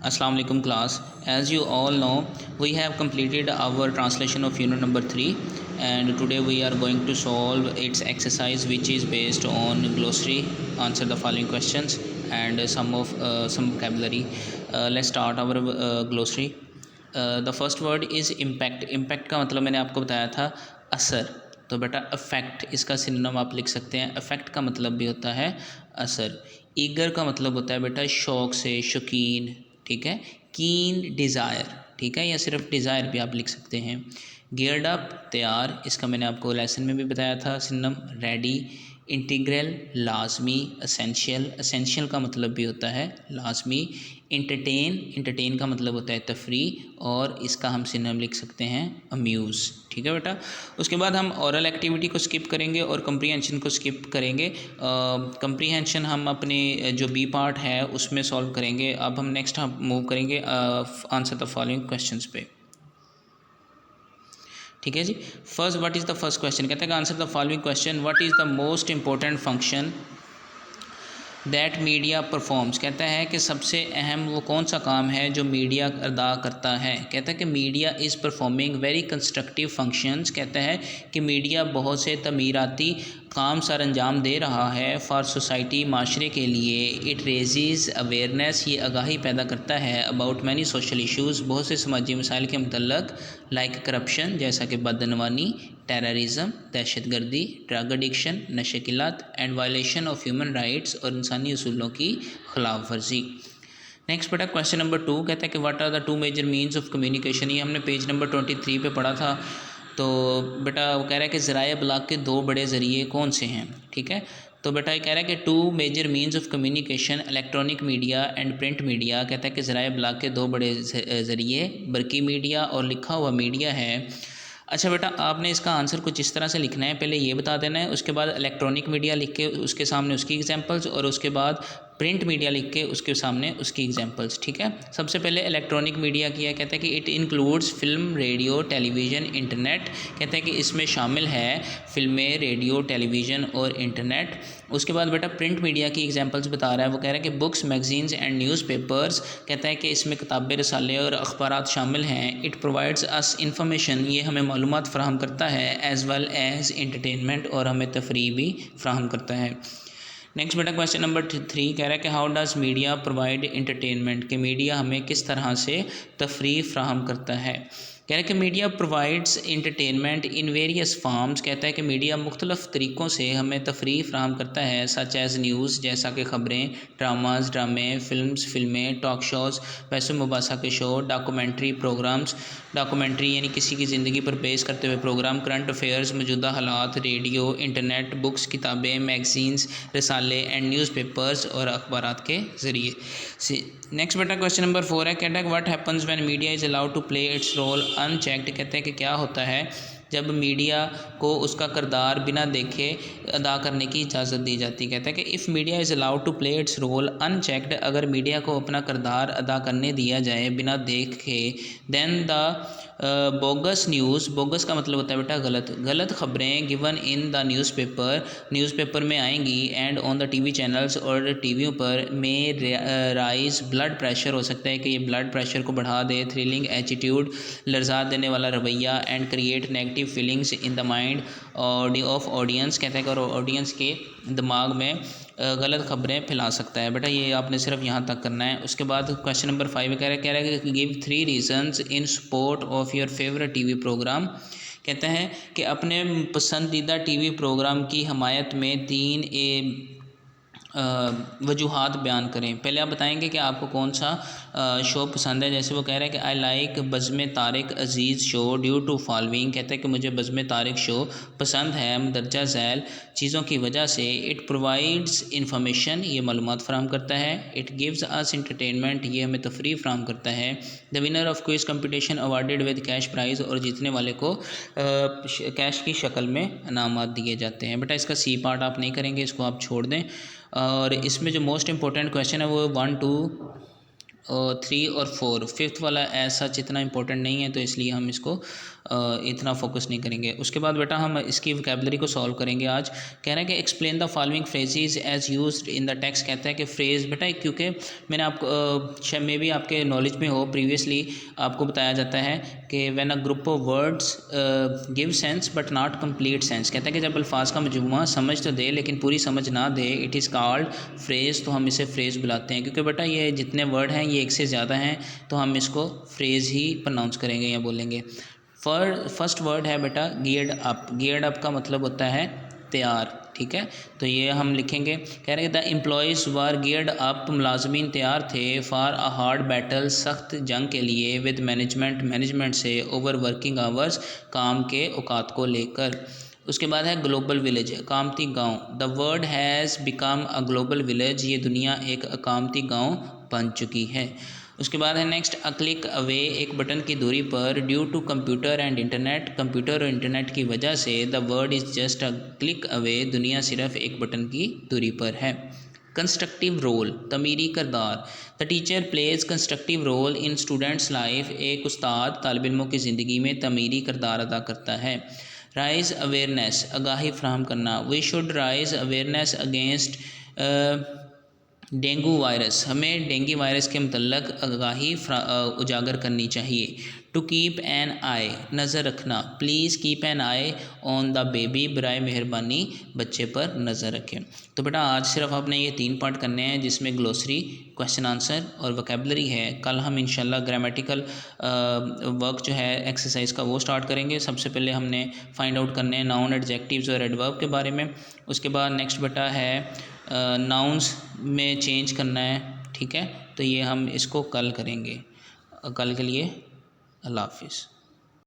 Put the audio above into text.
Assalamu alaikum class. As you all know, we have completed our translation of unit number 3, and today we are going to solve its exercise, which is based on glossary. Answer the following questions and some vocabulary. Let's start our glossary. The first word is impact. Impact का मतलब मैंने आपको बताया था असर, तो बेटा affect इसका सिनोनिम आप लिख सकते हैं। अफेक्ट का मतलब भी होता है असर। ईगर का मतलब होता है बेटा शौक से, शौकीन, ठीक है। कीन डिज़ायर, ठीक है, या सिर्फ डिज़ायर भी आप लिख सकते हैं। गियर्ड अप तैयार, इसका मैंने आपको लेसन में भी बताया था सिनोनिम रेडी। इंटीग्रल लाजमी, असेंशियल, असेंशियल का मतलब भी होता है लाजमी। इंटरटेन, इंटरटेन का मतलब होता है तफरी, और इसका हम सिनोनिम लिख सकते हैं अम्यूज़, ठीक है बेटा। उसके बाद हम ओरल एक्टिविटी को स्किप करेंगे और कंप्रीहेंशन को स्किप करेंगे। कंप्रीहेंशन हम अपने जो बी पार्ट है उसमें सॉल्व करेंगे। अब हम नेक्स्ट हम मूव करेंगे आंसर द फॉलोइंग क्वेश्चंस पे, ठीक है जी। First, what is the first question, कहते हैं कि answer the following question, what is the most important function that media performs. कहता है कि सबसे अहम वो कौन सा काम है जो मीडिया अदा करता है। कहता है कि media is performing very constructive functions. कहता है कि मीडिया बहुत से तमीराती काम सर अंजाम दे रहा है फॉर सोसाइटी, माशरे के लिए। इट रेजिज़ अवेयरनेस, ये आगाही पैदा करता है अबाउट मैनी सोशल इशूज़, बहुत से समाजी मसाइल के मतलब, लाइक करप्शन, जैसा कि बदनवानी, टेररिज्म, दहशतगर्दी, ड्रग एडिक्शन, नशे की लत, and violation of human rights, और इंसानी असूलों की खिलाफ वर्जी। नेक्स्ट बेटा क्वेश्चन नंबर 2 कहता है कि what are the two major means of communication. ये हमने पेज नंबर 23 पे पढ़ा था। तो बेटा वो कह रहा है कि ज़राए अबलाग के दो बड़े ज़रिए कौन से हैं, ठीक है। तो बेटा ये कह रहा है कि two major means of communication electronic media and print media. कहता है कि ज़राए अबलाग के दो बड़े ज़रिए बरकी मीडिया और लिखा हुआ मीडिया है। अच्छा बेटा, आपने इसका आंसर कुछ इस तरह से लिखना है, पहले ये बता देना है, उसके बाद इलेक्ट्रॉनिक मीडिया लिख के उसके सामने उसकी एग्जांपल्स, और उसके बाद प्रिंट मीडिया लिख के उसके सामने उसकी एग्जांपल्स, ठीक है। सबसे पहले इलेक्ट्रॉनिक मीडिया किया, कहता है कि it includes film, radio, television, internet. कहता है कि इसमें शामिल है फिल्में, रेडियो, टेलीविज़न और इंटरनेट। उसके बाद बेटा प्रिंट मीडिया की एग्जांपल्स बता रहा है। वो कह रहा है कि बुक्स, मैगजीन्स एंड न्यूज़पेपर्स। कहता है कि इसमें किताबें, रसाले और अखबारात शामिल हैं। इट प्रोवाइड्स अस इंफॉर्मेशन, ये हमें मालूमात फ़राहम करता है, एज़ वेल एज़ इंटरटेनमेंट, और हमें तफरीह भी फ्राहम करता है। नेक्स्ट बेटा क्वेश्चन नंबर 3 कह रहा है कि how does media provide entertainment, कि मीडिया हमें किस तरह से तफरीह फ्राहम करता है। कह रहा है कि media provides entertainment in various forms. कहता है कि मीडिया मुख्तलिफ़ तरीक़ों से हमें तफरीह फ्राहम करता है, सच एज़ न्यूज़, जैसा कि ख़बरें, ड्रामे, फिल्में, टॉक शोज़, पैसे मुबासा के शो, डॉक्यूमेंट्री प्रोग्राम्स, डॉक्यूमेंट्री यानी किसी की ज़िंदगी पर पेश करते हुए प्रोग्राम, करंट अफेयर्स, मौजूदा हालात, रेडियो, इंटरनेट, बुक्स, किताबें, मैगजीन्स, रसाले एंड न्यूज़पेपर्स और अखबारात के ज़रिए। नेक्स्ट बेटा क्वेश्चन नंबर 4 है, कहता है what happens when media is allowed to play its role unchecked. कहते हैं कि क्या होता है जब मीडिया को उसका किरदार बिना देखे अदा करने की इजाज़त दी जाती है। कहता है कि if media is allowed to play its role unchecked, अगर मीडिया को अपना किरदार अदा करने दिया जाए बिना देखे, then the bogus news, bogus का मतलब होता है बेटा गलत खबरें, गिवन इन द न्यूज़पेपर में आएंगी, and on the TV channels, और टीवियों पर, में राइज ब्लड प्रेशर, हो सकता है कि ये ब्लड प्रेशर को बढ़ा दे, थ्रिलिंग एटीट्यूड, लर्जा देने वाला रवैया, and create negative feelings in the mind of audience. कहते हैं कि ऑडियंस के दिमाग में गलत खबरें फैला सकता है। बेटा ये आपने सिर्फ यहाँ तक करना है। उसके बाद क्वेश्चन नंबर 5 कह रहा है कि give 3 reasons in support of your favourite TV programme. कहता है कि अपने पसंदीदा टीवी प्रोग्राम की हमायत में 3 वजूहात बयान करें। पहले आप बताएंगे कि आपको कौन सा शो पसंद है। जैसे वो कह रहा है कि I like Bazm Tariq Aziz show due to following. कहते हैं कि मुझे बज़्म तारिक शो पसंद है मंदरजा झैल चीज़ों की वजह से। इट प्रोवाइड्स इंफॉर्मेशन, ये मालूमात फ़राहम करता है। इट गिव्स अस इंटरटेनमेंट, ये हमें तफरीह फ़राहम करता है। The winner of quiz competition awarded with cash prize, और जीतने वाले को कैश की शक्ल में इनामात दिए जाते हैं। बेटा इसका सी पार्ट आप नहीं करेंगे, इसको आप छोड़ दें। और इसमें जो मोस्ट इंपॉर्टेंट क्वेश्चन है वो 1, 2, 3 और 4, 5th वाला ऐसा इतना इंपॉर्टेंट नहीं है, तो इसलिए हम इसको इतना फोकस नहीं करेंगे। उसके बाद बेटा हम इसकी वोकैबुलरी को सॉल्व करेंगे आज। कह रहे हैं कि explain the following phrases as used in the text. कहता है कि फ्रेज़ बेटा क्योंकि मैंने आपको शायद मे भी आपके नॉलेज में हो, प्रीवियसली आपको बताया जाता है कि when a group of words give sense but not complete sense. कहता है कि जब अल्फाज का मजमूआ समझ तो दे लेकिन पूरी समझ ना दे, इट इज़ कॉल्ड फ्रेज़, तो हम इसे फ्रेज़ बुलाते हैं। क्योंकि बेटा ये जितने वर्ड हैं ये एक से ज़्यादा हैं, तो हम इसको फ्रेज़ ही प्रोनाउंस करेंगे या बोलेंगे। फर्स्ट वर्ड है बेटा गियर्ड अप। गियर्ड अप का मतलब होता है तैयार, ठीक है। तो ये हम लिखेंगे। कह रहे हैं the employees were geared up, मुलाजमीन तैयार थे फॉर अ हार्ड बैटल, सख्त जंग के लिए, विद मैनेजमेंट से, ओवर वर्किंग आवर्स, काम के औकात को लेकर। उसके बाद है ग्लोबल विलेज, अकामती गांव। The world has become a global village, ये दुनिया एक अकामती गांव बन चुकी है। उसके बाद है नेक्स्ट अ क्लिक अवे, एक बटन की दूरी पर, due to computer and internet, computer और इंटरनेट की वजह से, the world is just a click away, दुनिया सिर्फ एक बटन की दूरी पर है। कंस्ट्रक्टिव रोल, तमीरी किरदार। The teacher plays constructive role in students life, एक उस्ताद तालिब इल्मों की ज़िंदगी में तमीरी किरदार अदा करता है। राइज अवेयरनेस, आगाही फ्राहम करना। We should raise awareness against dengue virus, हमें डेंगू वायरस के मतलब आगाही उजागर करनी चाहिए। टू कीप एन आई, नज़र रखना। Please keep an eye on the baby, बराए मेहरबानी बच्चे पर नज़र रखें। तो बेटा आज सिर्फ आपने ये 3 पार्ट करने हैं जिसमें ग्लोसरी, क्वेश्चन आंसर और वोकैबुलरी है। कल हम इंशाल्लाह ग्रामेटिकल वर्क जो है एक्सरसाइज का वो स्टार्ट करेंगे। सबसे पहले हमने फाइंड आउट करने हैं नाउन, एडजेक्टिव्स और एडवर्ब के बारे में। उसके बाद नेक्स्ट बेटा है नाउन्स में चेंज करना है, ठीक है। तो ये हम इसको कल करेंगे। कल के लिए अल्लाह हाफिज़।